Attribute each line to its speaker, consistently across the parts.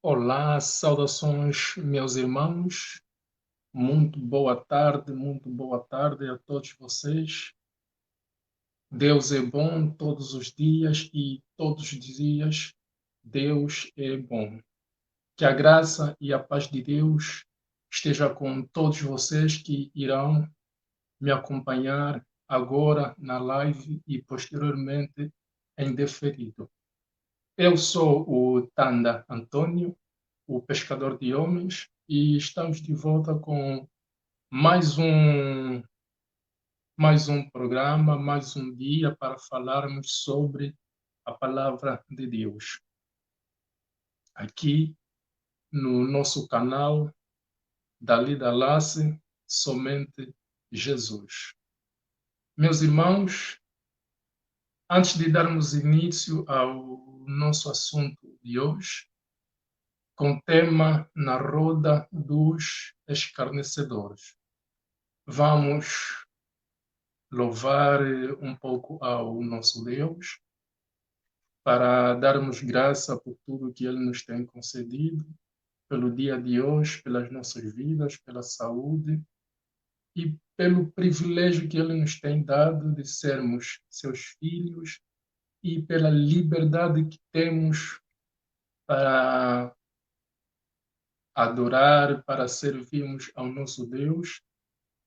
Speaker 1: Olá, saudações, meus irmãos. Muito boa tarde a todos vocês. Deus é bom todos os dias e todos os dias Deus é bom. Que a graça e a paz de Deus esteja com todos vocês que irão me acompanhar agora na live e posteriormente em deferido. Eu sou o Tanda Antônio, o pescador de homens, e estamos de volta com mais um, mais um programa, mais um dia para falarmos sobre a palavra de Deus. Aqui no nosso canal Dali da Lace, somente Jesus. Meus irmãos, antes de darmos início ao nosso assunto de hoje, com tema na roda dos escarnecedores, vamos louvar um pouco ao nosso Deus, para darmos graça por tudo que Ele nos tem concedido, pelo dia de hoje, pelas nossas vidas, pela saúde e pelo privilégio que Ele nos tem dado de sermos seus filhos e pela liberdade que temos para adorar, para servirmos ao nosso Deus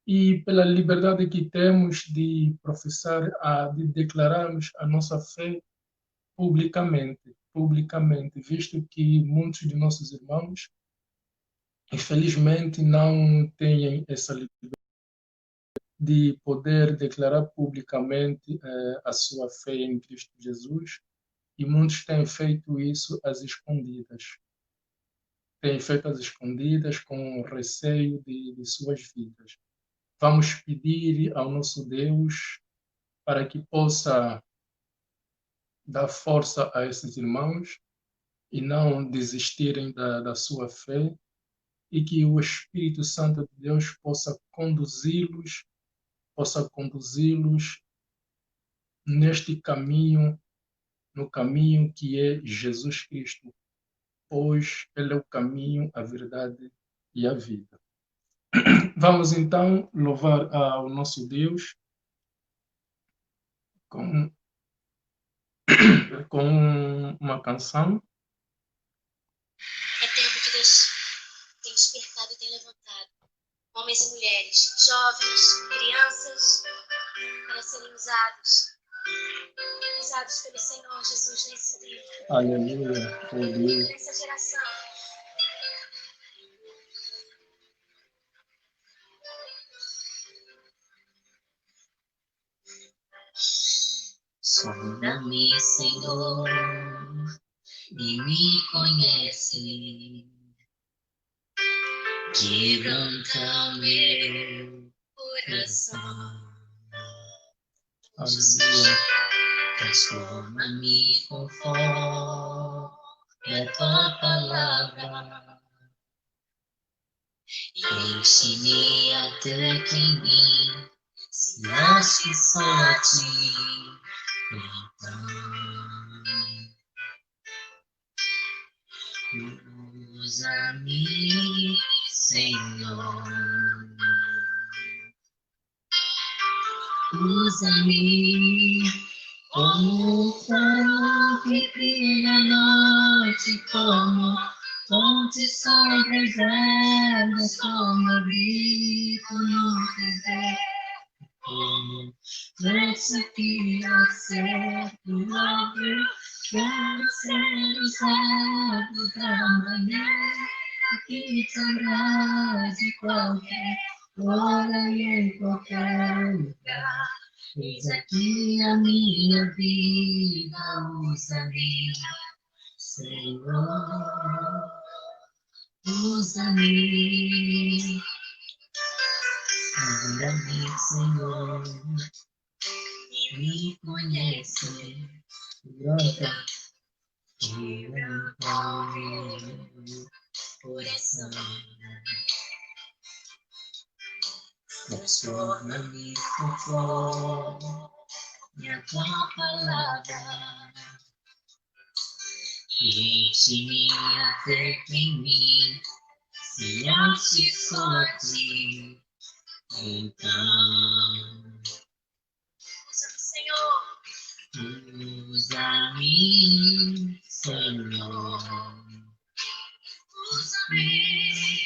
Speaker 1: e pela liberdade que temos de professar, de declararmos a nossa fé publicamente, visto que muitos de nossos irmãos, infelizmente, não têm essa liberdade de poder declarar publicamente a sua fé em Cristo Jesus, e muitos têm feito isso às escondidas. Têm feito às escondidas com receio de suas vidas. Vamos pedir ao nosso Deus para que possa dar força a esses irmãos e não desistirem da sua fé, e que o Espírito Santo de Deus possa conduzi-los neste caminho, no caminho que é Jesus Cristo, pois Ele é o caminho, a verdade e a vida. Vamos então louvar ao nosso Deus com, com uma canção.
Speaker 2: É tempo que Deus tem despertado e tem levantado homens e mulheres, jovens, crianças, para serem usados pelo Senhor Jesus nesse tempo.
Speaker 1: Aleluia, oh Deus.
Speaker 2: Nessa geração. Sonda-me, Senhor, e me conhece. Quebranta meu coração.
Speaker 1: Aleluia.
Speaker 2: Transforma-me conforme a tua palavra. Enche-me até que em mim se ache só a ti. Então, usa-me, Senhor. Usa-me como um farol que brilha à noite, como fonte sobre as águas, como abrigo no deserto, como flecha que acerta o alvo. Quero ser usado da maneira que te agrade qualquer hora e em qualquer lugar. Eis aqui a minha vida, usa-me, Senhor, usa-me. Usa-me, Senhor, me conhece, brota que eu meu coração. Transforma-me conforme a tua palavra. Enche minha fé em mim, se antes só a ti, então usa-me, Senhor, usa-me, Senhor, usa-me,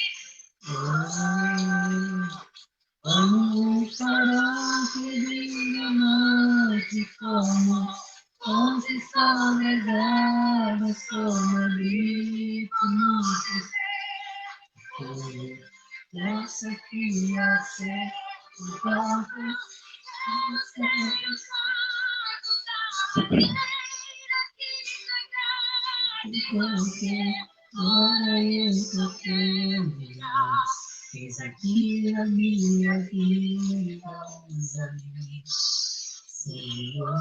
Speaker 2: vamos parar de amar de forma, onde são regadas como grito no teu. Essa que a ser o campo, porque ora eu fez aqui a minha vida, usa-me, Senhor,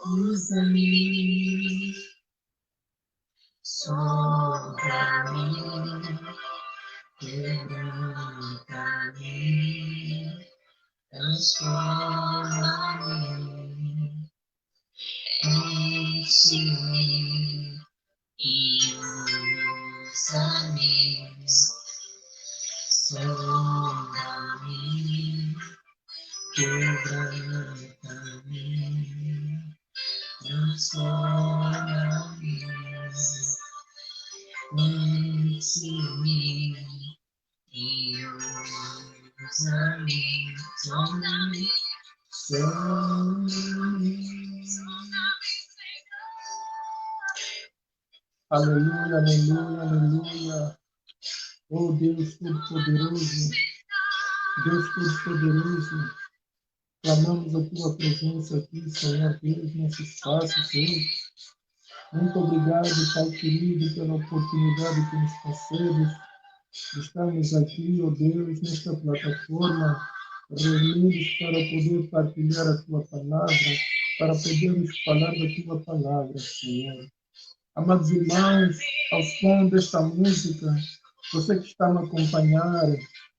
Speaker 2: usa-me, sonda-me, quebranta-me, transforma-me, enche-me e usa-me, sonda-me, quebranta-me, transforma-me, enche-me e usa-me, sonda-me,
Speaker 1: Aleluia, aleluia, aleluia. Oh Deus Todo-Poderoso, Deus Todo-Poderoso, clamamos a Tua presença aqui, Senhor Deus, nesse espaço, Senhor. Muito obrigado, Pai querido, pela oportunidade que nos concedes de estarmos aqui, oh Deus, nesta plataforma, reunidos para poder partilhar a Tua palavra, para podermos falar da Tua palavra, Senhor. Amados irmãos, ao som desta música, você que está me acompanhar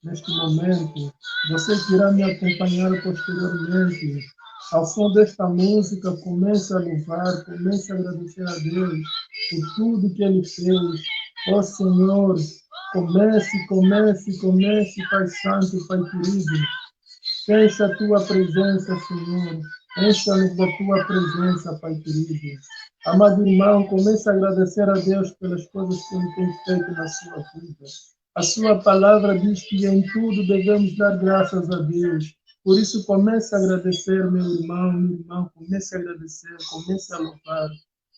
Speaker 1: neste momento, você que irá me acompanhar posteriormente, ao som desta música, comece a louvar, comece a agradecer a Deus por tudo que Ele fez. Ó Senhor, comece, Pai Santo, Pai querido. Encha a Tua presença, Senhor. Encha-nos da Tua presença, Pai querido. Amado irmão, comece a agradecer a Deus pelas coisas que Ele tem feito na sua vida. A sua palavra diz que em tudo devemos dar graças a Deus. Por isso, comece a agradecer, meu irmão, minha irmã. Comece a agradecer, comece a louvar.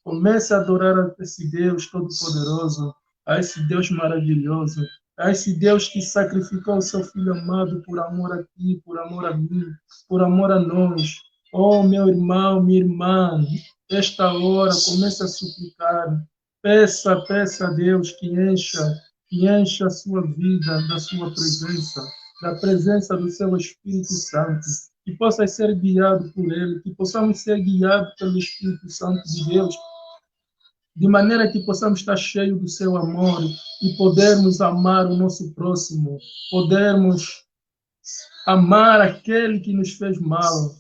Speaker 1: Comece a adorar a esse Deus Todo-Poderoso, a esse Deus maravilhoso, a esse Deus que sacrificou o seu Filho amado por amor a ti, por amor a mim, por amor a nós. Oh, meu irmão, minha irmã, esta hora comece a suplicar. Peça a Deus que encha a sua vida da sua presença, da presença do seu Espírito Santo, que possa ser guiado por Ele, que possamos ser guiados pelo Espírito Santo de Deus, de maneira que possamos estar cheios do seu amor e podermos amar o nosso próximo, podermos amar aquele que nos fez mal.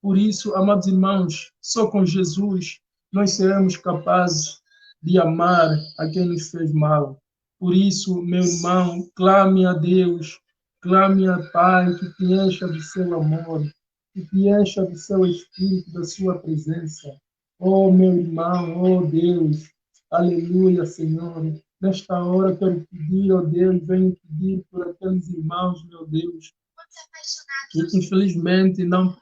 Speaker 1: Por isso, amados irmãos, só com Jesus nós seremos capazes de amar a quem nos fez mal. Por isso, meu irmão, clame a Deus, clame a Pai que te encha do seu amor, que te encha do seu Espírito, da sua presença. Oh, meu irmão, oh Deus, aleluia, Senhor. Nesta hora quero pedir, oh Deus, venho pedir por aqueles irmãos, meu Deus, que infelizmente não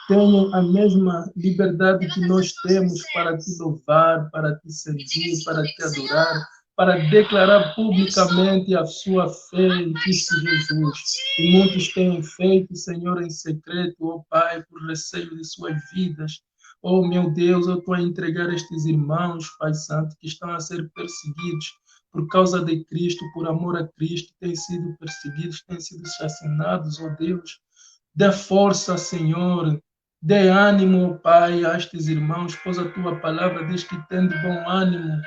Speaker 1: tenham a mesma liberdade que nós temos para te louvar, para te servir, para te adorar, para declarar publicamente a sua fé em Cristo Jesus. E muitos têm feito, Senhor, em secreto, ó Pai, por receio de suas vidas. Oh, meu Deus, eu estou a entregar estes irmãos, Pai Santo, que estão a ser perseguidos por causa de Cristo, por amor a Cristo, têm sido perseguidos, têm sido assassinados, ó Deus. Dê força, Senhor. Dê ânimo, Pai, a estes irmãos, pois a Tua palavra diz que tem de bom ânimo,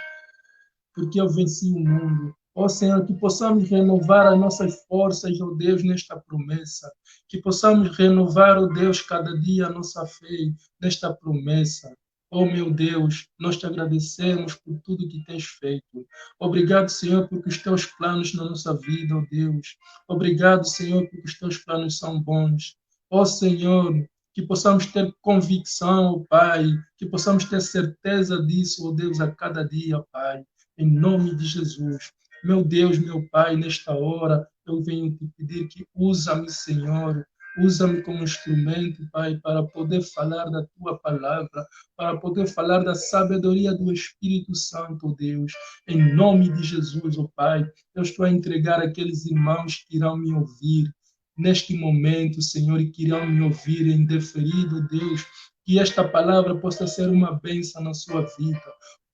Speaker 1: porque eu venci o mundo. Ó Senhor, que possamos renovar as nossas forças, ó Deus, nesta promessa. Que possamos renovar, ó Deus, cada dia a nossa fé nesta promessa. Oh, meu Deus, nós te agradecemos por tudo que tens feito. Obrigado, Senhor, porque os teus planos na nossa vida, oh Deus. Obrigado, Senhor, porque os teus planos são bons. Oh, Senhor, que possamos ter convicção, oh Pai, que possamos ter certeza disso, oh Deus, a cada dia, Pai, em nome de Jesus. Meu Deus, meu Pai, nesta hora, eu venho te pedir que usa-me, Senhor, usa-me como instrumento, Pai, para poder falar da tua palavra, para poder falar da sabedoria do Espírito Santo, Deus, em nome de Jesus, oh Pai. Eu estou a entregar aqueles irmãos que irão me ouvir neste momento, Senhor, e que irão me ouvir em deferido, Deus, que esta palavra possa ser uma bênção na sua vida.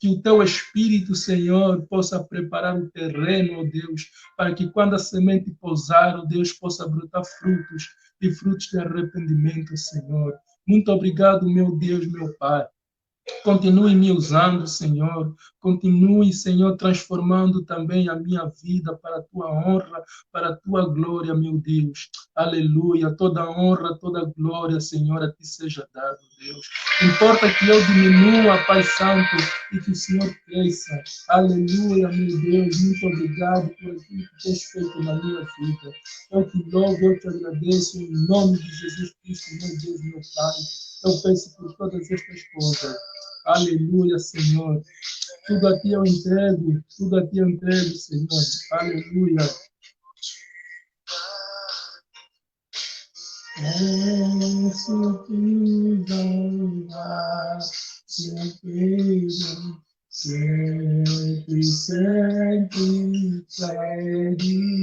Speaker 1: Que o teu Espírito, Senhor, possa preparar o terreno, oh Deus, para que quando a semente pousar, oh Deus, possa brotar frutos e frutos de arrependimento, Senhor. Muito obrigado, meu Deus, meu Pai. Continue me usando, Senhor. Continue, Senhor, transformando também a minha vida para a tua honra, para a tua glória, meu Deus. Aleluia. Toda honra, toda glória, Senhor, a ti seja dado, Deus. Importa que eu diminua, Pai Santo, e que o Senhor cresça. Aleluia, meu Deus. Muito obrigado por aquilo que tens feito na minha vida. Eu te louvo, eu te agradeço em nome de Jesus Cristo, meu Deus, meu Pai. Eu peço por todas estas coisas. Aleluia, Senhor. Tudo a ti eu entrego, tudo a ti eu entrego, Senhor. Aleluia. Peço que venha, sempre, sempre, sempre pedirei.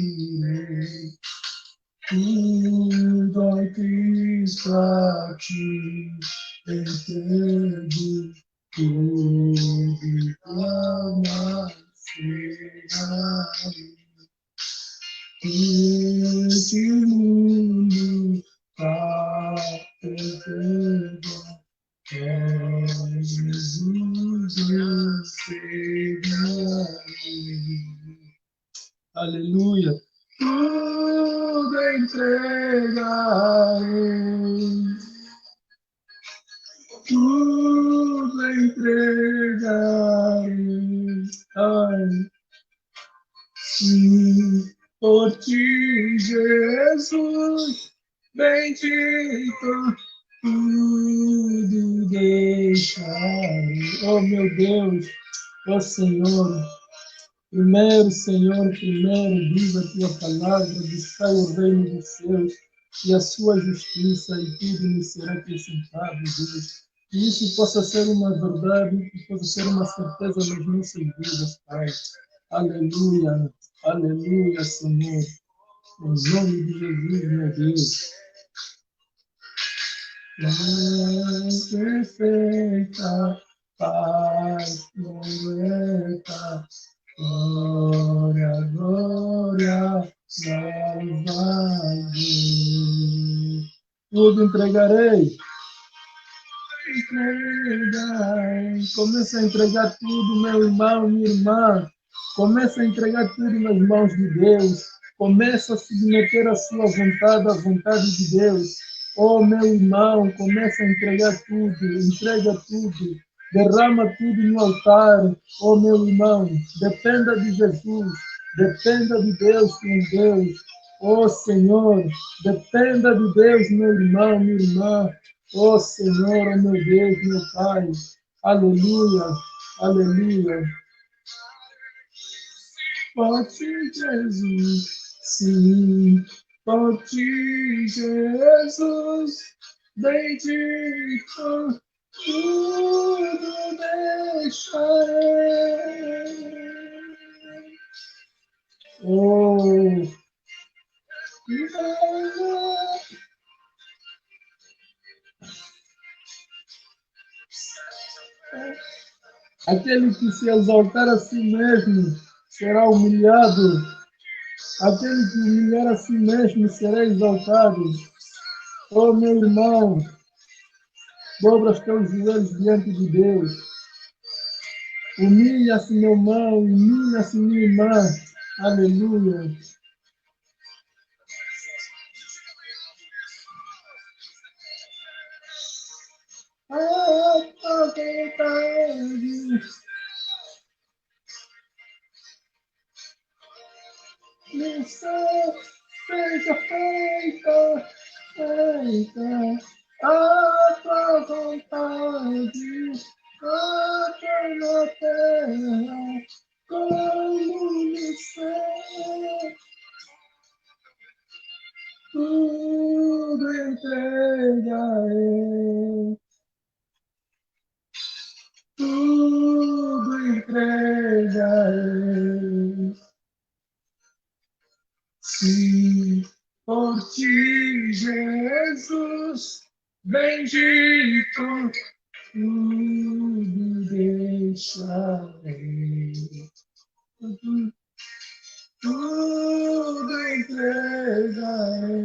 Speaker 1: Tudo aqui para ti entrego. Tudo clama será. Este mundo está perdendo. É Jesus eu seguirei. Aleluia. Tudo entregarei. Tudo entregarei. Ai, sim, por ti, Jesus, bendito, tudo deixarei. Oh, meu Deus, oh, Senhor, primeiro, Senhor, primeiro, diz a tua palavra, buscai o reino dos céus e a sua justiça, e tudo me será acrescentado, Deus. Que isso possa ser uma verdade, que possa ser uma certeza nas nossas vidas, Pai. Aleluia, aleluia, Senhor. Em nome de Jesus, meu Deus. Perfeita paz, glória, glória, glória, salvador. Tudo entregarei. Entregai. Começa a entregar tudo, meu irmão, minha irmã. Começa a entregar tudo nas mãos de Deus. Começa a submeter a sua vontade à vontade de Deus. Oh, meu irmão, começa a entregar tudo. Entrega tudo. Derrama tudo no altar. Oh, meu irmão, dependa de Jesus. Dependa de Deus com Deus. Oh, Senhor, dependa de Deus, meu irmão, minha irmã. Oh, Senhor, oh, meu Deus, meu Pai. Aleluia, aleluia. Por ti, Jesus, sim, por ti, Jesus, bendito, tudo deixarei. Oh, aquele que se exaltar a si mesmo será humilhado. Aquele que humilhar a si mesmo será exaltado. Oh, meu irmão, dobra os teus joelhos diante de Deus. Humilha-se, meu irmão, humilha-se, minha irmã. Aleluia. vontade. Missão seja feita, feita a tua vontade, aqui na terra, como no céu. Tudo entregarei, tudo entregarei. Sim, por ti, Jesus, bendito, tudo deixarei. Tudo entregarei,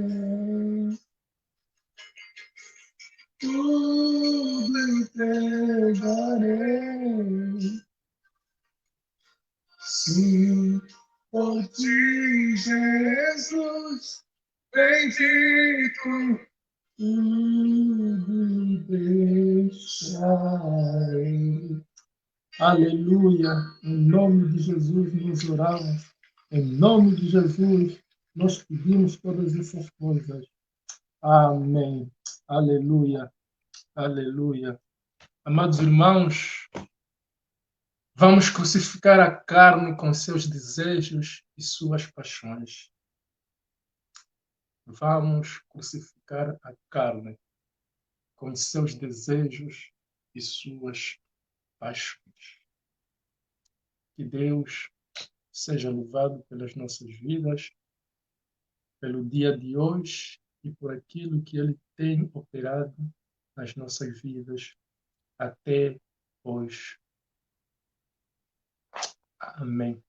Speaker 1: tudo entregarei. Sim, por ti, Jesus, bendito, tudo deixarei. Aleluia, em nome de Jesus nos oramos, em nome de Jesus nós pedimos todas essas coisas. Amém. Aleluia, aleluia. Amados irmãos, vamos crucificar a carne com seus desejos e suas paixões. Vamos crucificar a carne com seus desejos e suas paixões. Que Deus seja louvado pelas nossas vidas, pelo dia de hoje e por aquilo que Ele tem operado nas nossas vidas até hoje. Amém.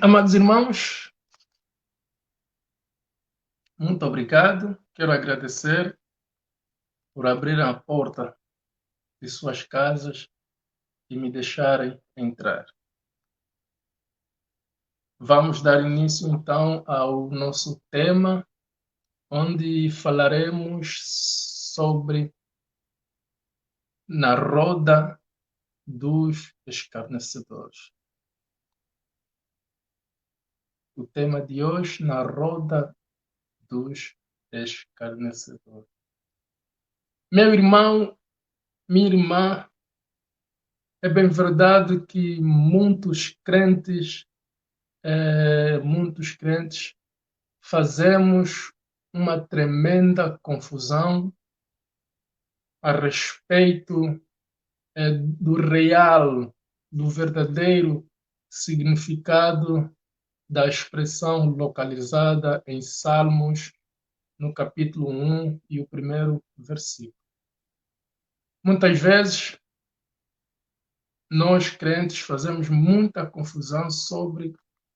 Speaker 1: Amados irmãos, muito obrigado. Quero agradecer por abrir a porta de suas casas e me deixarem entrar. Vamos dar início então ao nosso tema, onde falaremos sobre na roda dos escarnecedores. O tema de hoje, na roda dos escarnecedores. Meu irmão, minha irmã, é bem verdade que muitos crentes fazemos uma tremenda confusão a respeito do real, do verdadeiro significado da expressão localizada em Salmos, no capítulo 1 e o primeiro versículo. Muitas vezes, nós crentes fazemos muita confusão sobre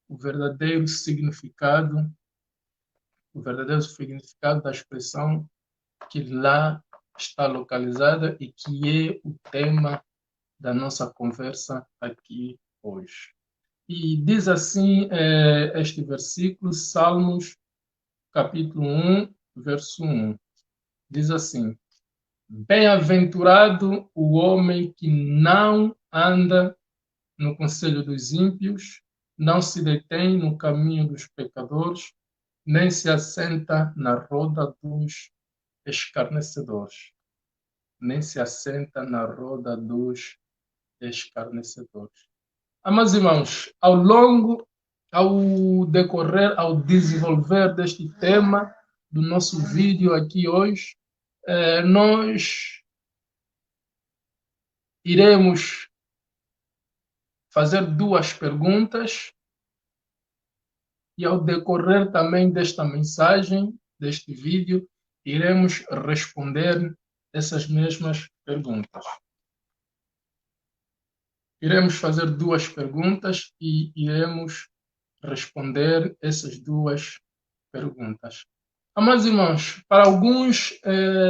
Speaker 1: o verdadeiro significado da expressão que lá está localizada e que é o tema da nossa conversa aqui hoje. E diz assim este versículo, Salmos, capítulo 1, verso 1. Diz assim: Bem-aventurado o homem que não anda no conselho dos ímpios, não se detém no caminho dos pecadores, nem se assenta na roda dos escarnecedores. Nem se assenta na roda dos escarnecedores. Amados irmãos, ao desenvolver deste tema do nosso vídeo aqui hoje, nós iremos fazer duas perguntas e ao decorrer também desta mensagem, deste vídeo, iremos responder essas mesmas perguntas. Iremos fazer duas perguntas e iremos responder essas duas perguntas. Amados irmãos, para alguns,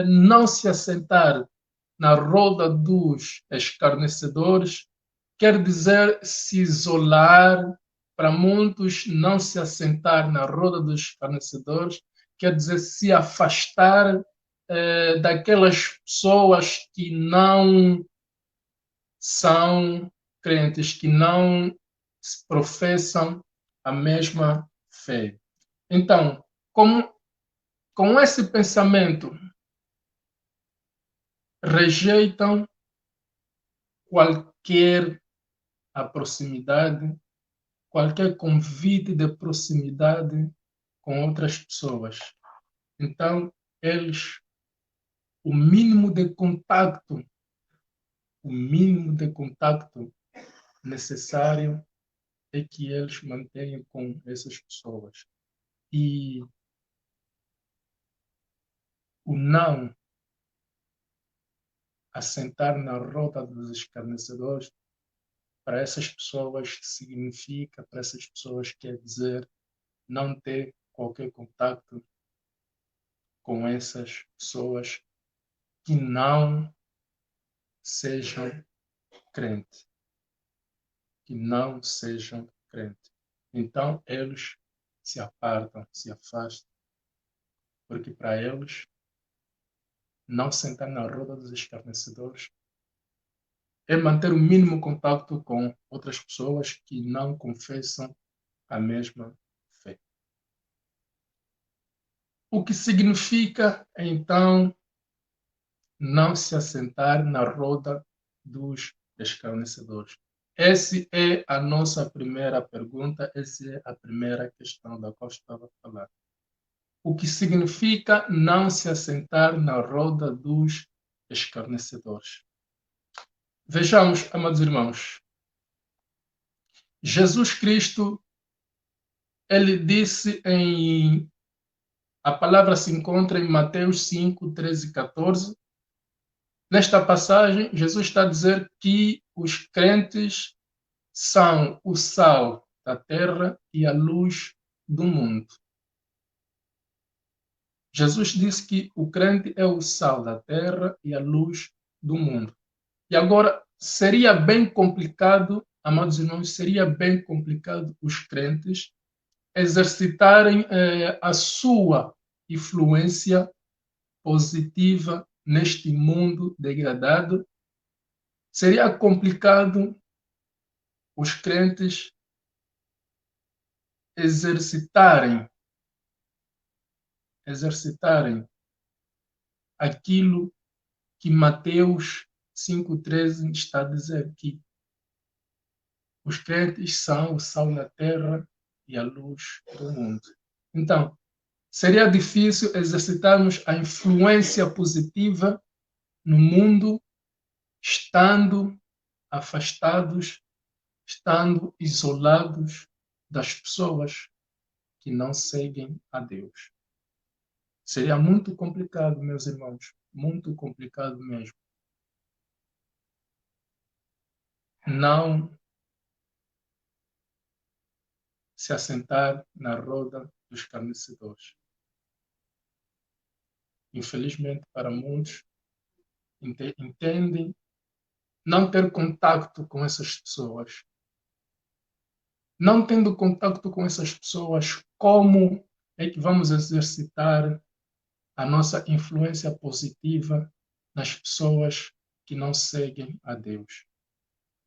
Speaker 1: não se assentar na roda dos escarnecedores quer dizer se isolar. Para muitos, não se assentar na roda dos escarnecedores quer dizer se afastar daquelas pessoas que não são crentes, que não professam a mesma fé. Então, com esse pensamento, rejeitam qualquer proximidade, qualquer convite de proximidade com outras pessoas. Então, eles, o mínimo de contacto necessário é que eles mantenham com essas pessoas. E o não assentar na roda dos escarnecedores, para essas pessoas significa, para essas pessoas quer dizer não ter qualquer contato com essas pessoas que não sejam crentes. Que não sejam crentes. Então, eles se apartam, se afastam, porque para eles, não sentar na roda dos escarnecedores é manter o mínimo contato com outras pessoas que não confessam a mesma fé. O que significa, então, não se assentar na roda dos escarnecedores? Essa é a nossa primeira pergunta, essa é a primeira questão da qual estava a falar. O que significa não se assentar na roda dos escarnecedores? Vejamos, amados irmãos, Jesus Cristo, ele disse a palavra se encontra em Mateus 5, 13 e 14. Nesta passagem, Jesus está a dizer que os crentes são o sal da terra e a luz do mundo. Jesus disse que o crente é o sal da terra e a luz do mundo. E agora, seria bem complicado, amados irmãos, seria bem complicado os crentes exercitarem a sua influência positiva neste mundo degradado. Seria complicado os crentes exercitarem aquilo que Mateus 5,13 está a dizer aqui. Os crentes são o sal da terra e a luz do mundo. Então, seria difícil exercitarmos a influência positiva no mundo estando afastados, estando isolados das pessoas que não seguem a Deus. Seria muito complicado, meus irmãos, muito complicado mesmo. Não se assentar na roda dos escarnecedores. Infelizmente, para muitos, entendem não ter contato com essas pessoas. Não tendo contato com essas pessoas, como é que vamos exercitar a nossa influência positiva nas pessoas que não seguem a Deus?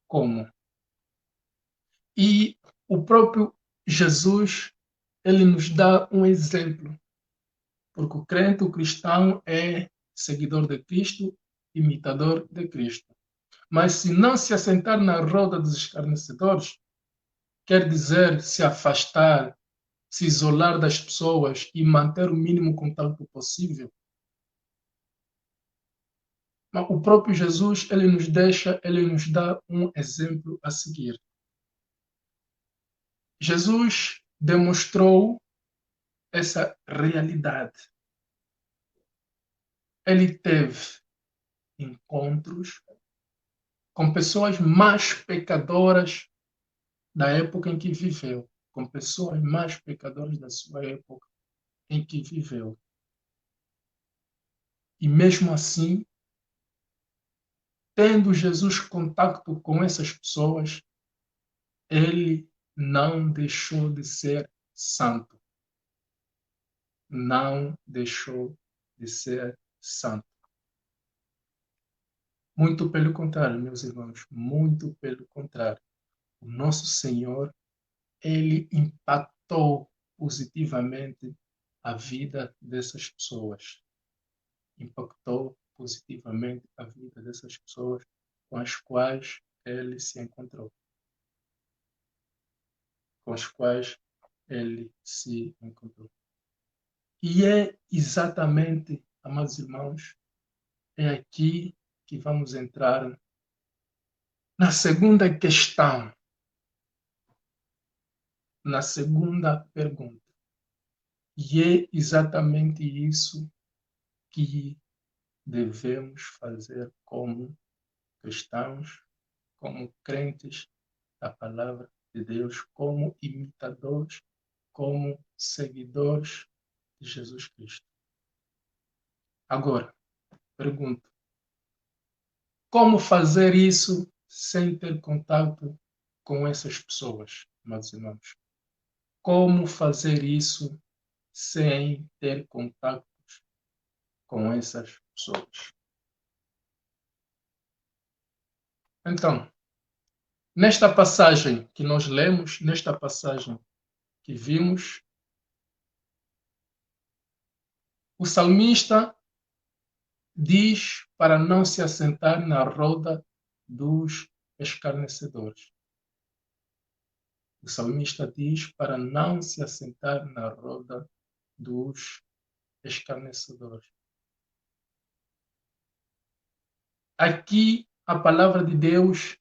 Speaker 1: Como? E o próprio Jesus, ele nos dá um exemplo, porque o crente, o cristão, é seguidor de Cristo, imitador de Cristo. Mas se não se assentar na roda dos escarnecedores, quer dizer se afastar, se isolar das pessoas e manter o mínimo contato possível. Mas o próprio Jesus, ele nos dá um exemplo a seguir. Jesus demonstrou essa realidade. Ele teve encontros com pessoas mais pecadoras da época em que viveu, com pessoas mais pecadoras da sua época em que viveu. E mesmo assim, tendo Jesus contato com essas pessoas, ele não deixou de ser santo. Não deixou de ser Santo. Muito pelo contrário, meus irmãos, muito pelo contrário. O nosso Senhor, ele impactou positivamente a vida dessas pessoas. Impactou positivamente a vida dessas pessoas com as quais ele se encontrou. Com as quais ele se encontrou. E é exatamente, amados irmãos, é aqui que vamos entrar na segunda questão, na segunda pergunta. E é exatamente isso que devemos fazer como cristãos, como crentes da palavra de Deus, como imitadores, como seguidores de Jesus Cristo. Agora, pergunto, como fazer isso sem ter contato com essas pessoas, meus irmãos? Como fazer isso sem ter contato com essas pessoas? Então, nesta passagem que nós lemos, nesta passagem que vimos, o salmista diz para não se assentar na roda dos escarnecedores. O salmista diz para não se assentar na roda dos escarnecedores. Aqui a palavra de Deus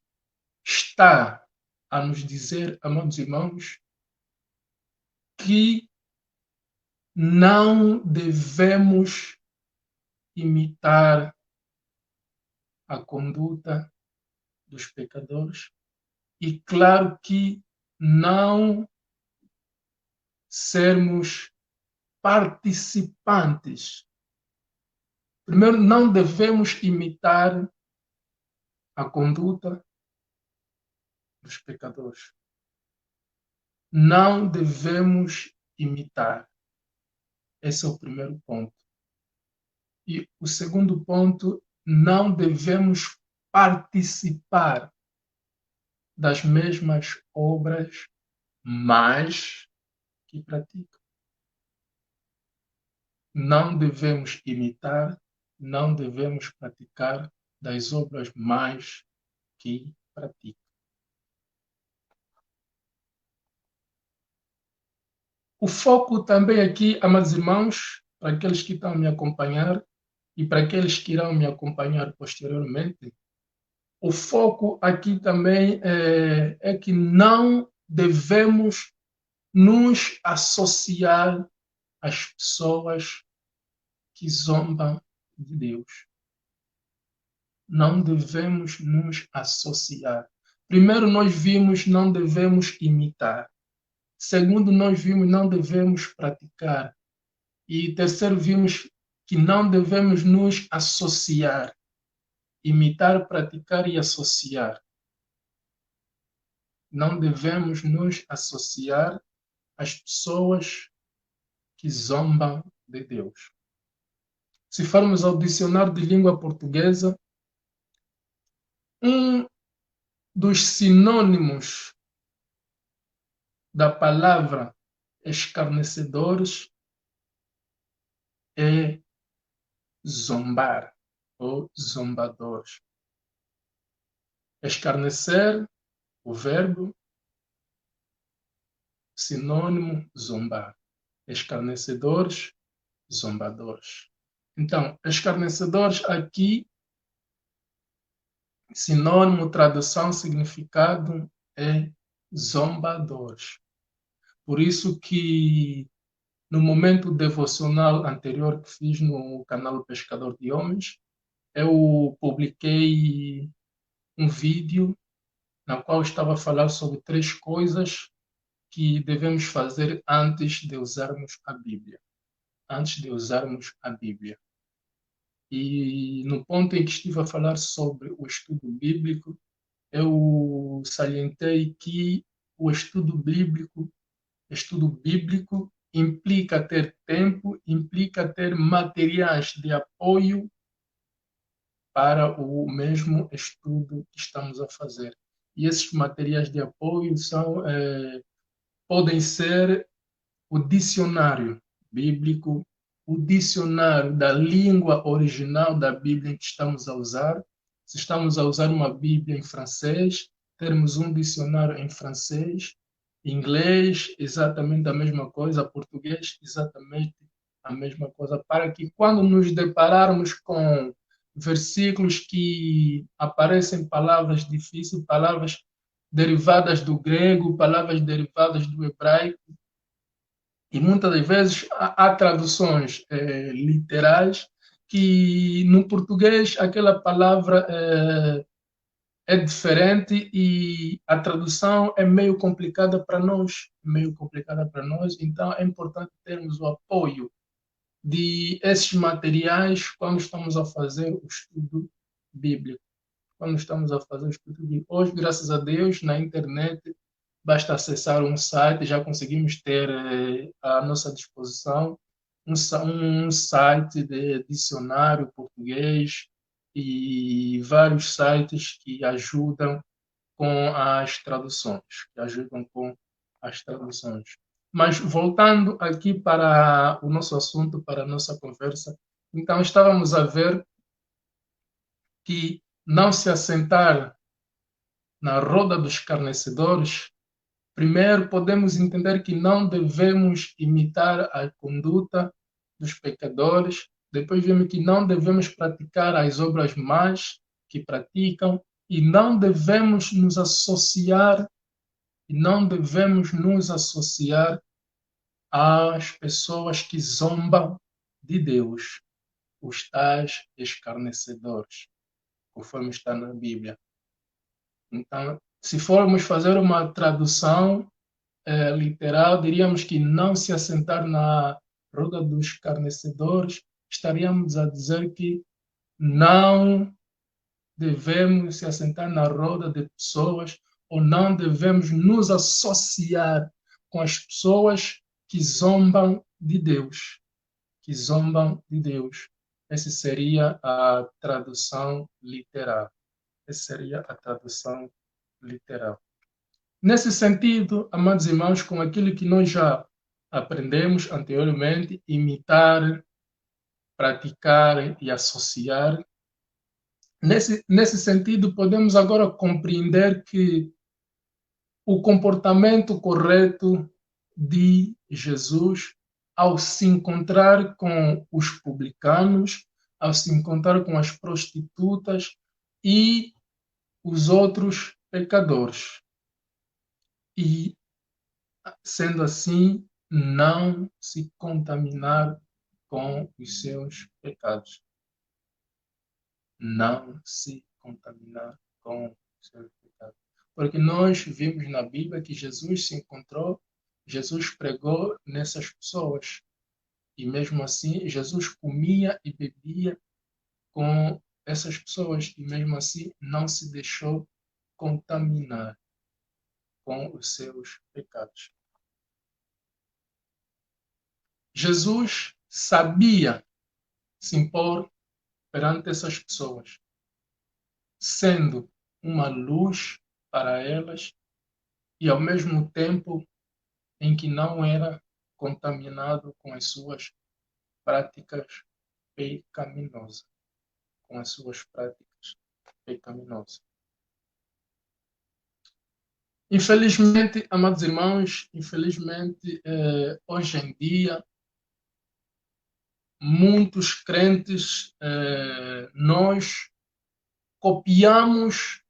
Speaker 1: está a nos dizer, amados irmãos, que não devemos imitar a conduta dos pecadores e, claro, que não sermos participantes. Primeiro, não devemos imitar a conduta dos pecadores. Não devemos imitar. Esse é o primeiro ponto. E o segundo ponto, não devemos participar das mesmas obras, mas que praticam. Não devemos imitar, não devemos praticar das obras, mas que praticam. O foco também aqui, amados irmãos, para aqueles que estão a me acompanhar e para aqueles que irão me acompanhar posteriormente, o foco aqui também é que não devemos nos associar às pessoas que zombam de Deus. Não devemos nos associar. Primeiro, nós vimos, não devemos imitar. Segundo, nós vimos, não devemos praticar. E terceiro, vimos que não devemos nos associar. Imitar, praticar e associar. Não devemos nos associar às pessoas que zombam de Deus. Se formos ao dicionário de língua portuguesa, um dos sinônimos da palavra escarnecedores é zombar ou zombadores. Escarnecer, o verbo, sinônimo, zombar. Escarnecedores, zombadores. Então, escarnecedores aqui, sinônimo, tradução, significado é zombadores. Por isso que no momento devocional anterior que fiz no canal Pescador de Homens, eu publiquei um vídeo na qual estava a falar sobre 3 coisas que devemos fazer antes de usarmos a Bíblia. Antes de usarmos a Bíblia. E no ponto em que estive a falar sobre o estudo bíblico, eu salientei que o estudo bíblico implica ter tempo, implica ter materiais de apoio para o mesmo estudo que estamos a fazer. E esses materiais de apoio podem ser o dicionário bíblico, o dicionário da língua original da Bíblia que estamos a usar. Se estamos a usar uma Bíblia em francês, termos um dicionário em francês, inglês, exatamente a mesma coisa, português, exatamente a mesma coisa, para que quando nos depararmos com versículos que aparecem palavras difíceis, palavras derivadas do grego, palavras derivadas do hebraico, e muitas das vezes há traduções literais que no português aquela palavra é diferente e a tradução é meio complicada para nós, então é importante termos o apoio de esses materiais quando estamos a fazer o estudo bíblico. Hoje, graças a Deus, na internet, basta acessar um site, já conseguimos ter à nossa disposição um site de dicionário português e vários sites que ajudam com as traduções, Mas voltando aqui para o nosso assunto, para a nossa conversa, então estávamos a ver que não se assentar na roda dos escarnecedores. Primeiro, podemos entender que não devemos imitar a conduta dos pecadores. Depois, vemos que não devemos praticar as obras más que praticam e não devemos nos associar às pessoas que zombam de Deus, os tais escarnecedores, conforme está na Bíblia. Então, se formos fazer uma tradução literal, diríamos que não se assentar na roda dos escarnecedores, estaríamos a dizer que não devemos se assentar na roda de pessoas ou não devemos nos associar com as pessoas que zombam de Deus. Essa seria a tradução literal. Nesse sentido, amados irmãos, com aquilo que nós já aprendemos anteriormente, imitar, praticar e associar, nesse sentido, podemos agora compreender que o comportamento correto de Jesus ao se encontrar com os publicanos, ao se encontrar com as prostitutas e os outros pecadores. E, sendo assim, não se contaminar com os seus pecados. Não se contaminar com os seus pecados. Porque nós vimos na Bíblia que Jesus pregou nessas pessoas. E mesmo assim, Jesus comia e bebia com essas pessoas. E mesmo assim, não se deixou contaminar com os seus pecados. Jesus sabia se impor perante essas pessoas, sendo uma luz para elas e ao mesmo tempo em que não era contaminado com as suas práticas pecaminosas. Infelizmente, amados irmãos, hoje em dia, muitos crentes, nós copiamos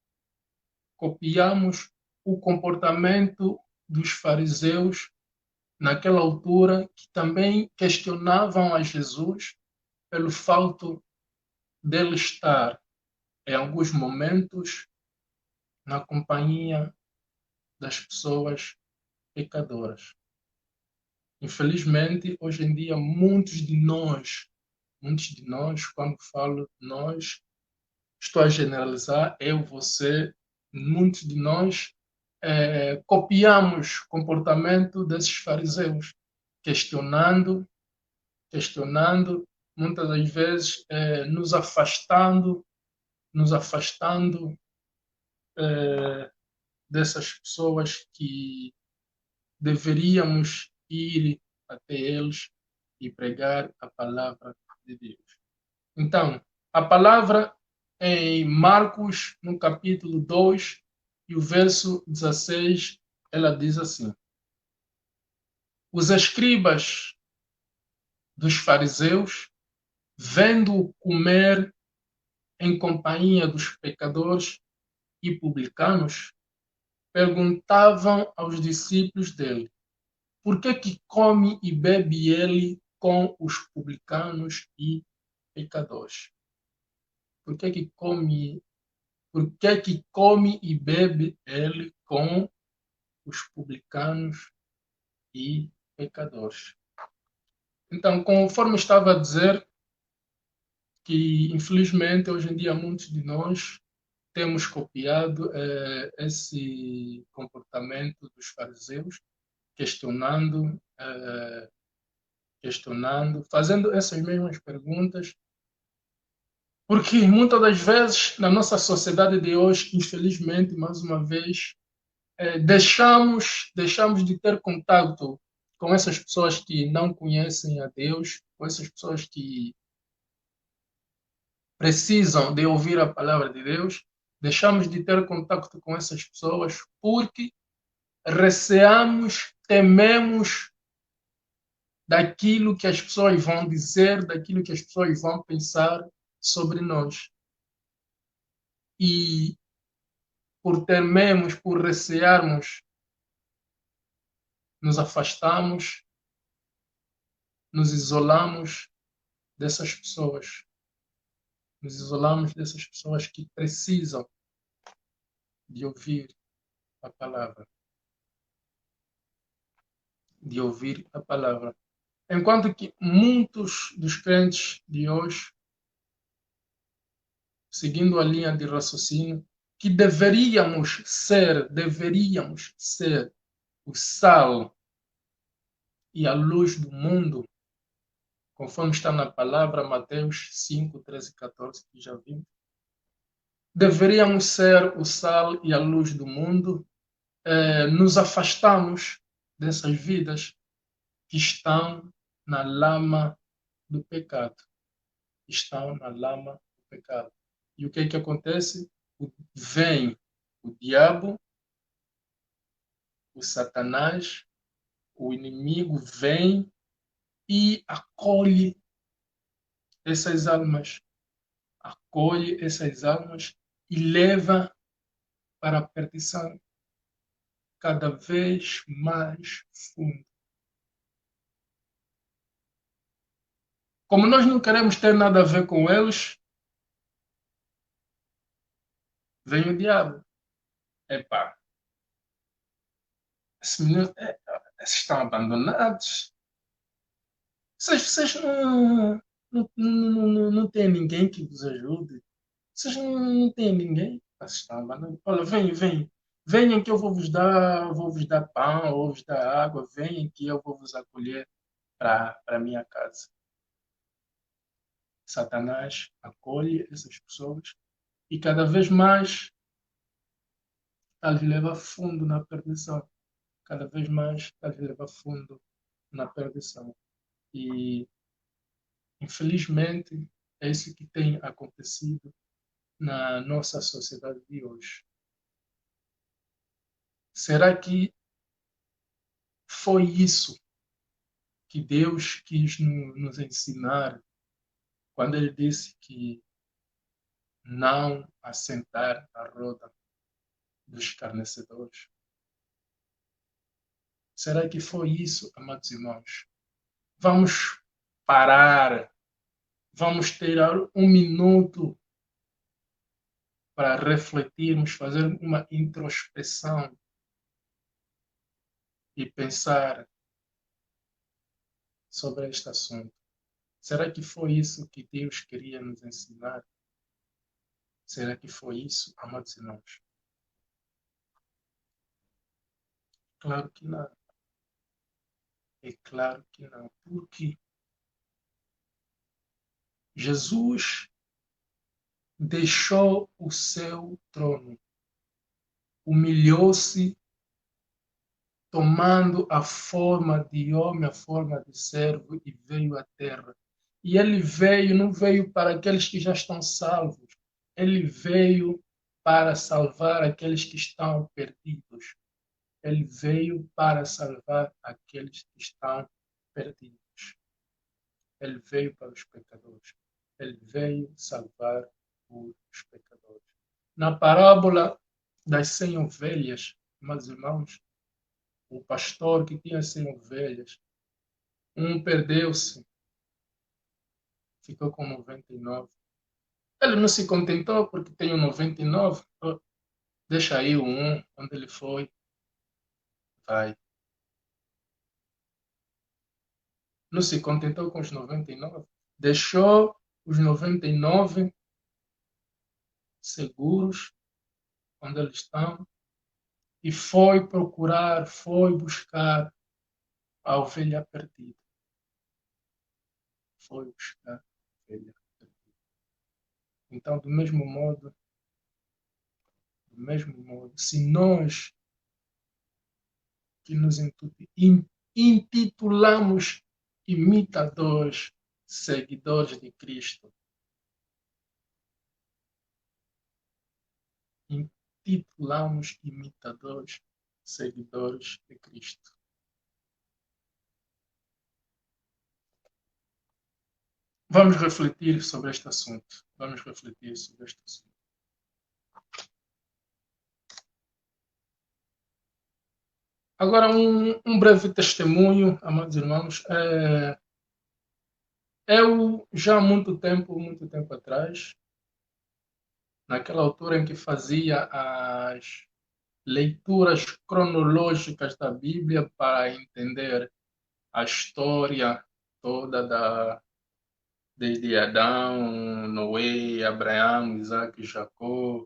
Speaker 1: o comportamento dos fariseus naquela altura, que também questionavam a Jesus pelo fato dele estar, em alguns momentos, na companhia das pessoas pecadoras. Infelizmente, hoje em dia, muitos de nós, quando falo nós, estou a generalizar, eu, você, muitos de nós copiamos o comportamento desses fariseus. questionando, muitas das vezes nos afastando dessas pessoas que deveríamos ir até eles e pregar a palavra de Deus. Então, a palavra em Marcos, no capítulo 2, e o verso 16, ela diz assim: os escribas dos fariseus, vendo-o comer em companhia dos pecadores e publicanos, perguntavam aos discípulos dele: por que come e bebe ele com os publicanos e pecadores? Por que come e bebe ele com os publicanos e pecadores? Então, conforme estava a dizer, que infelizmente hoje em dia muitos de nós temos copiado esse comportamento dos fariseus, questionando, fazendo essas mesmas perguntas, porque muitas das vezes na nossa sociedade de hoje, infelizmente, mais uma vez, deixamos de ter contato com essas pessoas que não conhecem a Deus, com essas pessoas que precisam de ouvir a palavra de Deus, deixamos de ter contato com essas pessoas porque receamos, tememos daquilo que as pessoas vão dizer, daquilo que as pessoas vão pensar sobre nós. E por tememos, por recearmos, nos afastamos, nos isolamos dessas pessoas. Nos isolamos dessas pessoas que precisam de ouvir a palavra. De ouvir a palavra. Enquanto que muitos dos crentes de hoje, seguindo a linha de raciocínio, que deveríamos ser o sal e a luz do mundo, conforme está na palavra Mateus 5, 13 e 14, que já vimos. Deveríamos ser o sal e a luz do mundo, nos afastamos dessas vidas que estão na lama do pecado. Estão na lama do pecado. E o que é que acontece? Vem o diabo, o Satanás, o inimigo vem e acolhe essas almas. Acolhe essas almas e leva para a perdição cada vez mais fundo. Como nós não queremos ter nada a ver com eles, vem o diabo. Epá, esses meninos estão abandonados. Vocês não têm ninguém que vos ajude. Vocês não têm ninguém. Vocês estão abandonados. Olha, venham. Venham que eu vou vos dar pão, vou vos dar água. Venham que eu vou vos acolher para a minha casa. Satanás acolhe essas pessoas e cada vez mais as leva fundo na perdição. Cada vez mais as leva fundo na perdição. E, infelizmente, é isso que tem acontecido na nossa sociedade de hoje. Será que foi isso que Deus quis nos ensinar quando Ele disse que não assentar à roda dos escarnecedores? Será que foi isso, amados irmãos? Vamos parar, vamos ter um minuto para refletirmos, fazer uma introspecção e pensar sobre este assunto. Será que foi isso que Deus queria nos ensinar? Será que foi isso, amados irmãos? Claro que não. É claro que não. Porque Jesus deixou o seu trono, humilhou-se, tomando a forma de homem, a forma de servo, e veio à terra. E ele veio, não veio para aqueles que já estão salvos, ele veio para salvar aqueles que estão perdidos. Ele veio para salvar aqueles que estão perdidos. Ele veio para os pecadores. Ele veio salvar os pecadores. Na parábola das 100 ovelhas, meus irmãos, o pastor que tinha 100 ovelhas, um perdeu-se, ficou com 99. Ele não se contentou porque tem o 99. Oh, deixa aí o um, onde ele foi, vai. Não se contentou com os 99. Deixou os 99 seguros onde eles estão e foi procurar, foi buscar a ovelha perdida. Foi buscar a ovelha perdida. Então, do mesmo modo, se nós que nos intitulamos imitadores, seguidores de Cristo, intitulamos imitadores, seguidores de Cristo. Vamos refletir sobre este assunto. Vamos refletir sobre este assunto. Agora, um breve testemunho, amados irmãos. Eu, já há muito tempo atrás, naquela altura em que fazia as leituras cronológicas da Bíblia para entender a história toda desde Adão, Noé, Abraão, Isaac, Jacó,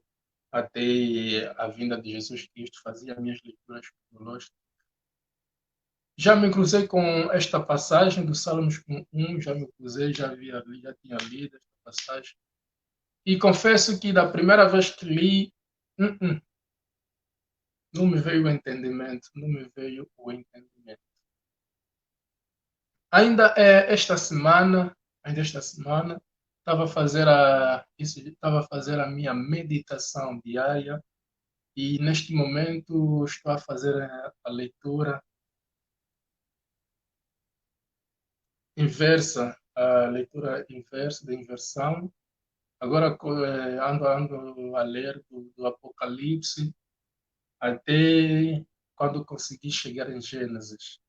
Speaker 1: até a vinda de Jesus Cristo, fazia minhas leituras cronológicas. Já me cruzei com esta passagem do Salmos 1, já me cruzei, já tinha lido esta passagem. E confesso que da primeira vez que li, não me veio o entendimento, não me veio o entendimento. Ainda esta semana, estava a fazer a minha meditação diária e neste momento estou a fazer a leitura inversa, da inversão. Agora ando a ler do Apocalipse até quando consegui chegar em Gênesis.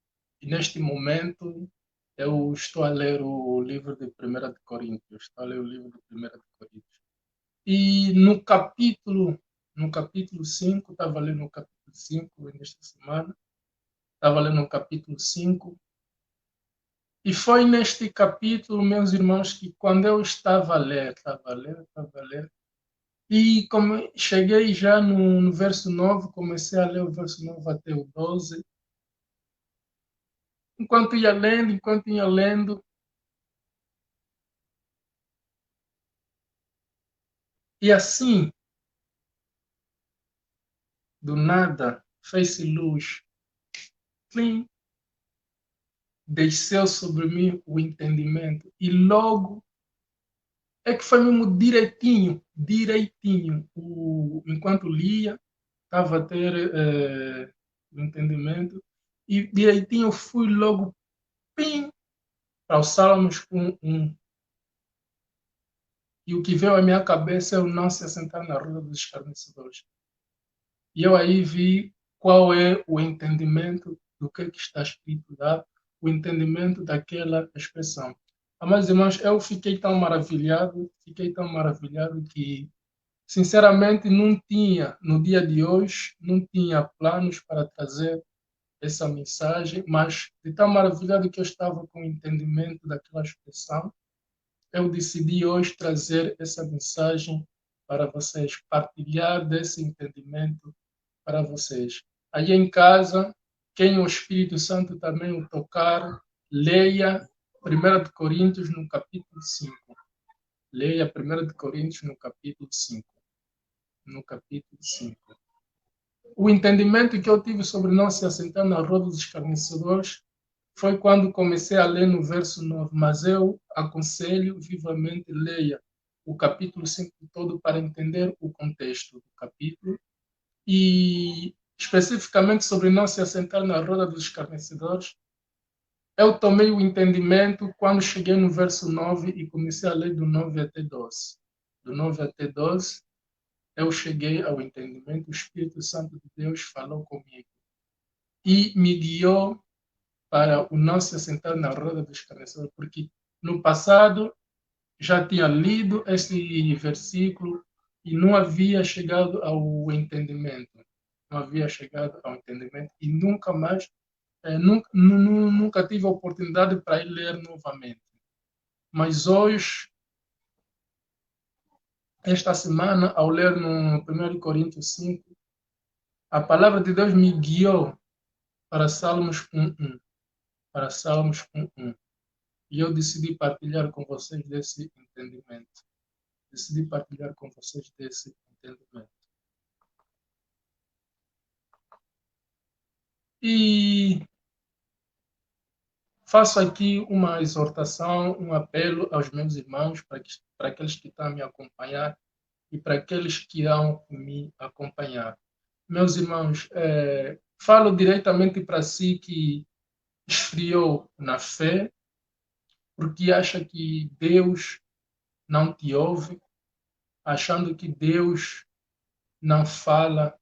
Speaker 1: E neste momento eu estou a ler o livro de 1 de Coríntios. Estou a ler o livro de 1 de Coríntios. E no capítulo 5, estava lendo no capítulo 5 nesta semana, estava lendo no capítulo 5, e foi neste capítulo, meus irmãos, que quando eu estava a ler, e como cheguei já no verso 9, comecei a ler o verso 9 até o 12. Enquanto ia lendo, e assim, do nada, fez-se luz. Clim, desceu sobre mim o entendimento. E logo, é que foi mesmo direitinho. Enquanto lia, estava a ter o entendimento. E direitinho fui logo, pim, para os Salmos 1:1. E o que veio à minha cabeça é o não se assentar na roda dos escarnecedores. E eu aí vi qual é o entendimento do que está escrito lá, o entendimento daquela expressão. Mas, irmãos, eu fiquei tão maravilhado que, sinceramente, não tinha, no dia de hoje, não tinha planos para trazer essa mensagem, mas de tão maravilhado que eu estava com o entendimento daquela expressão, eu decidi hoje trazer essa mensagem para vocês, partilhar desse entendimento para vocês. Aí em casa, quem o Espírito Santo também o tocar, leia 1 Coríntios no capítulo 5. Leia 1 Coríntios no capítulo 5. No capítulo 5. O entendimento que eu tive sobre não se assentar na roda dos escarnecedores foi quando comecei a ler no verso 9, mas eu aconselho vivamente, leia o capítulo 5 todo para entender o contexto do capítulo e especificamente sobre não se assentar na roda dos escarnecedores. Eu tomei o entendimento quando cheguei no verso 9 e comecei a ler do 9 até 12. Do 9 até 12, eu cheguei ao entendimento, o Espírito Santo de Deus falou comigo e me guiou para o não se assentar na roda dos escarnecedores, porque no passado já tinha lido esse versículo e não havia chegado ao entendimento. Não havia chegado ao entendimento e nunca mais, nunca tive a oportunidade para ir ler novamente. Mas hoje, esta semana, ao ler no 1 Coríntios 5, a palavra de Deus me guiou para Salmos 1:1. Para Salmos 1:1. E eu decidi partilhar com vocês desse entendimento. Decidi partilhar com vocês desse entendimento. E faço aqui uma exortação, um apelo aos meus irmãos, para aqueles que estão a me acompanhar e para aqueles que irão me acompanhar. Meus irmãos, falo diretamente para si que esfriou na fé, porque acha que Deus não te ouve, achando que Deus não fala.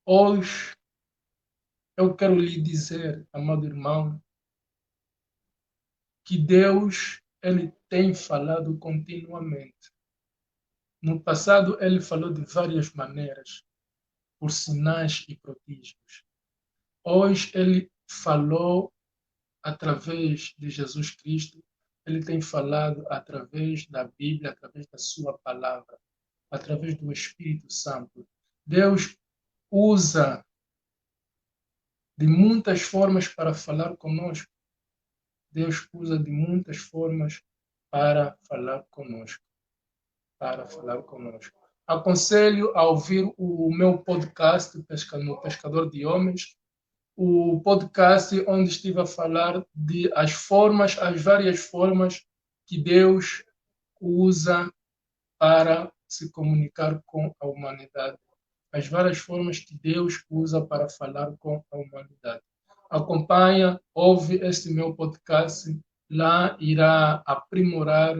Speaker 1: Hoje, eu quero lhe dizer, amado irmão, que Deus, ele tem falado continuamente. No passado, ele falou de várias maneiras, por sinais e prodígios. Hoje, ele falou através de Jesus Cristo, ele tem falado através da Bíblia, através da sua palavra, através do Espírito Santo. Deus usa de muitas formas para falar conosco. Deus usa de muitas formas para falar conosco. Para falar conosco. Aconselho a ouvir o meu podcast, no Pescador de Homens, o podcast onde estive a falar de as várias formas que Deus usa para se comunicar com a humanidade. As várias formas que Deus usa para falar com a humanidade. Acompanha, ouve este meu podcast, lá irá aprimorar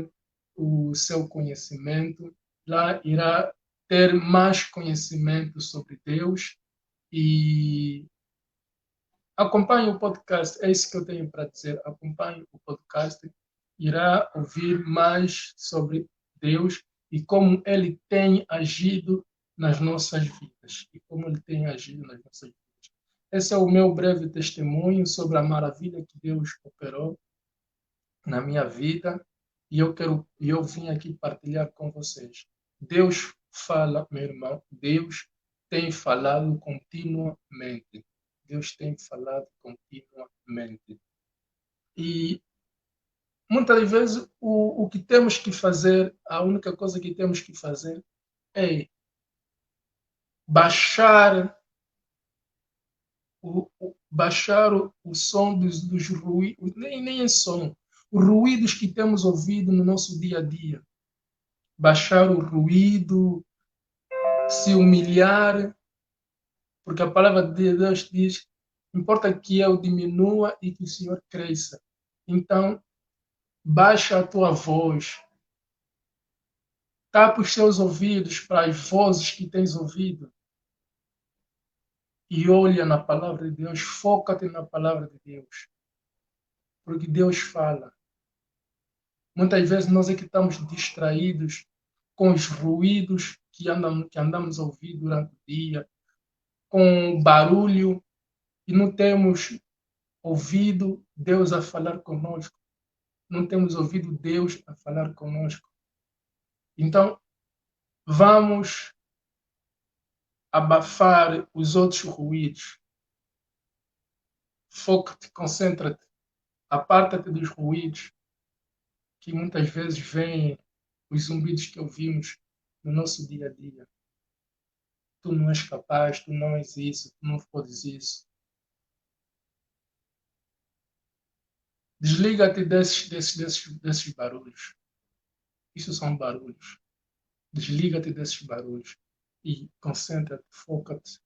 Speaker 1: o seu conhecimento, lá irá ter mais conhecimento sobre Deus e acompanhe o podcast, é isso que eu tenho para dizer. Acompanhe o podcast, irá ouvir mais sobre Deus e como Ele tem agido nas nossas vidas. E como Ele tem agido nas nossas vidas. Esse é o meu breve testemunho sobre a maravilha que Deus operou na minha vida e eu vim aqui partilhar com vocês. Deus fala, meu irmão, Deus tem falado continuamente. Deus tem falado continuamente. E muitas vezes o que temos que fazer, a única coisa que temos que fazer é baixar o som dos ruídos, nem é som, os ruídos que temos ouvido no nosso dia a dia. Baixar o ruído, se humilhar, porque a palavra de Deus diz: importa que eu diminua e que o Senhor cresça. Então, baixa a tua voz, tapa os teus ouvidos para as vozes que tens ouvido e olha na palavra de Deus, foca-te na palavra de Deus, porque Deus fala. Muitas vezes nós é que estamos distraídos com os ruídos que andamos a ouvir durante o dia, com o barulho, e não temos ouvido Deus a falar conosco. Não temos ouvido Deus a falar conosco. Então, vamos abafar os outros ruídos. Foca-te, concentra-te, aparta-te dos ruídos que muitas vezes vêm, os zumbidos que ouvimos no nosso dia a dia. Tu não és capaz, tu não és isso, tu não podes isso. Desliga-te desses barulhos. Isso são barulhos. Desliga-te desses barulhos e concentra-te, foca-te.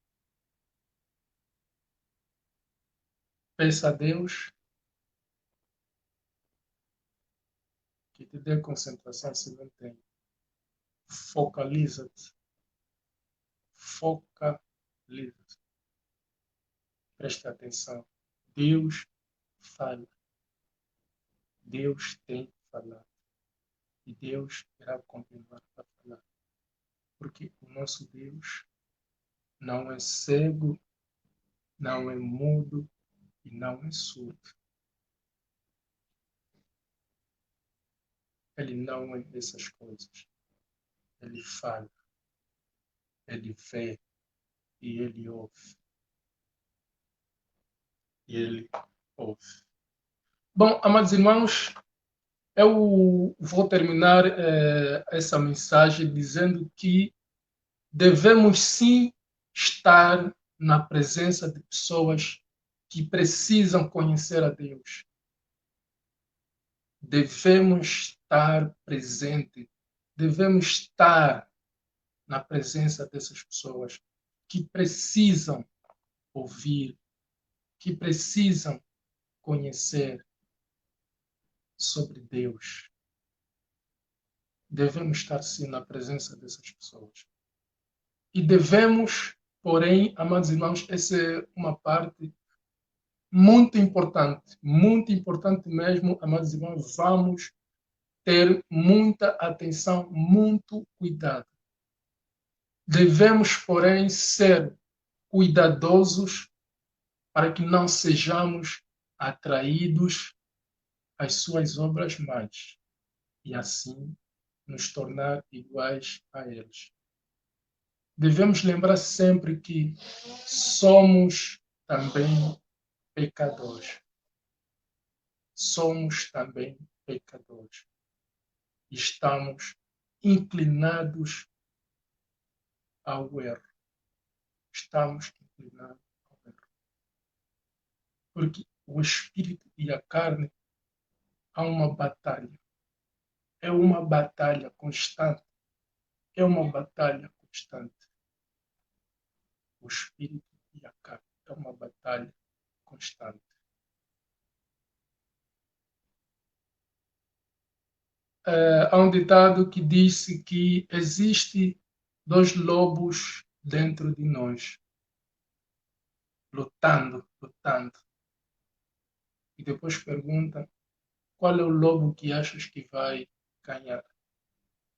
Speaker 1: Peça a Deus que te dê concentração se não tem. Focaliza-te. Focaliza-te. Presta atenção. Deus fala. Deus tem falado. E Deus irá continuar a falar. Porque o nosso Deus não é cego, não é mudo e não é surdo. Ele não é essas coisas. Ele fala, ele vê e ele ouve. E ele ouve. Bom, amados irmãos, eu vou terminar essa mensagem dizendo que devemos sim estar na presença de pessoas que precisam conhecer a Deus. Devemos estar presente, devemos estar na presença dessas pessoas que precisam ouvir, que precisam conhecer sobre Deus. Devemos estar sim na presença dessas pessoas. E devemos, porém, amados irmãos, essa é uma parte muito importante mesmo, amados irmãos, vamos ter muita atenção, muito cuidado. Devemos, porém, ser cuidadosos para que não sejamos atraídos às suas obras más e assim nos tornar iguais a eles. Devemos lembrar sempre que somos também pecadores. Somos também pecadores. Estamos inclinados ao erro. Estamos inclinados ao erro. Porque o espírito e a carne há uma batalha. É uma batalha constante. É uma batalha constante. O espírito e a carne é uma batalha constante. Há um ditado que disse que existe dois lobos dentro de nós, lutando. E depois pergunta qual é o lobo que achas que vai ganhar?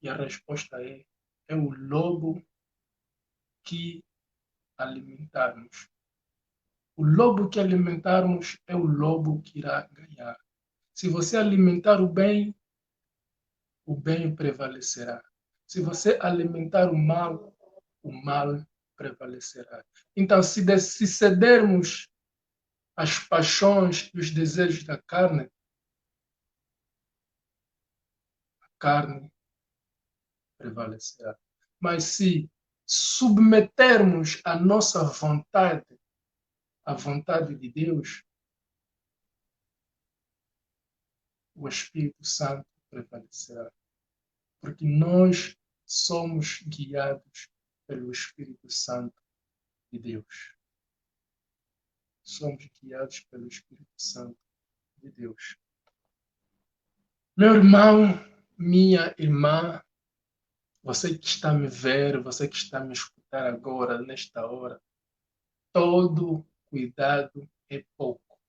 Speaker 1: E a resposta é o lobo que alimentarmos. O lobo que alimentarmos é o lobo que irá ganhar. Se você alimentar o bem prevalecerá. Se você alimentar o mal prevalecerá. Então, se cedermos às paixões e os desejos da carne, a carne prevalecerá. Mas se submetermos a nossa vontade à vontade de Deus, o Espírito Santo prevalecerá. Porque nós somos guiados pelo Espírito Santo de Deus. Somos guiados pelo Espírito Santo de Deus. Meu irmão, minha irmã, você que está a me ver, você que está a me escutar agora, nesta hora, todo cuidado é pouco.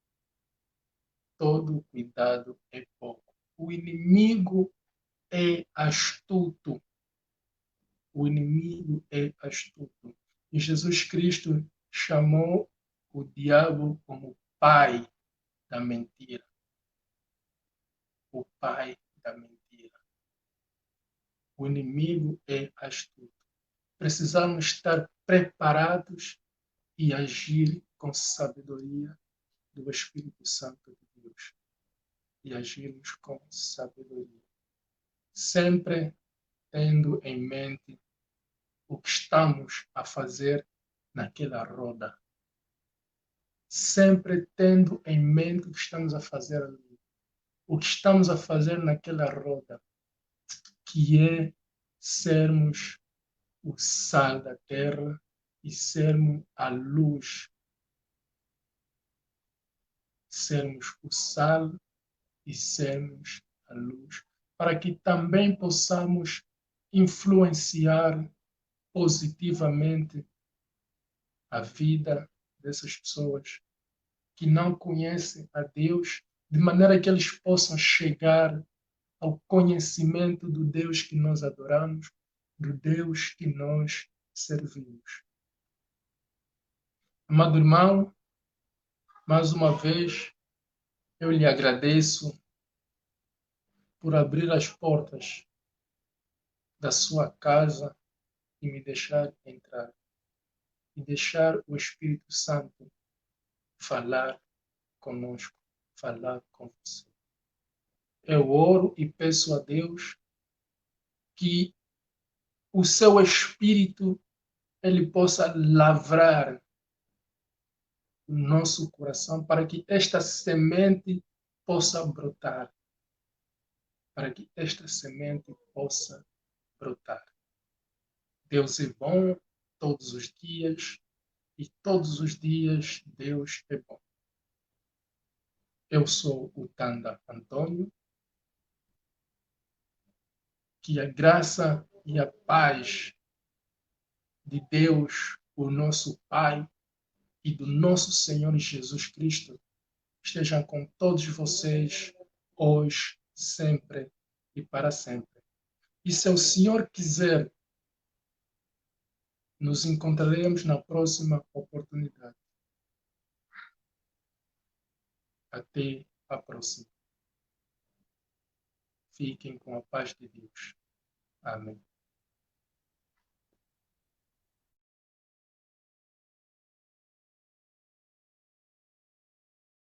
Speaker 1: Todo cuidado é pouco. O inimigo é astuto. O inimigo é astuto. E Jesus Cristo chamou o diabo como pai da mentira. O pai da mentira. O inimigo é astuto. Precisamos estar preparados e agir com sabedoria do Espírito Santo de Deus e agirmos com sabedoria, sempre tendo em mente o que estamos a fazer naquela roda. Sempre tendo em mente o que estamos a fazer ali. O que estamos a fazer naquela roda, que é sermos o sal da terra e sermos a luz. Sermos o sal e sermos a luz, para que também possamos influenciar positivamente a vida dessas pessoas que não conhecem a Deus, de maneira que eles possam chegar ao conhecimento do Deus que nós adoramos, do Deus que nós servimos. Amado irmão, mais uma vez eu lhe agradeço por abrir as portas da sua casa e me deixar entrar e deixar o Espírito Santo falar conosco, falar com você. Eu oro e peço a Deus que o seu Espírito ele possa lavrar o nosso coração para que esta semente possa brotar, para que esta semente possa brotar. Deus é bom todos os dias e todos os dias Deus é bom. Eu sou o Tanda Antônio. Que a graça e a paz de Deus, o nosso Pai, e do nosso Senhor Jesus Cristo estejam com todos vocês, hoje, sempre e para sempre. E se o Senhor quiser, nos encontraremos na próxima oportunidade. Até a próxima. Fiquem com a paz de Deus. Amém.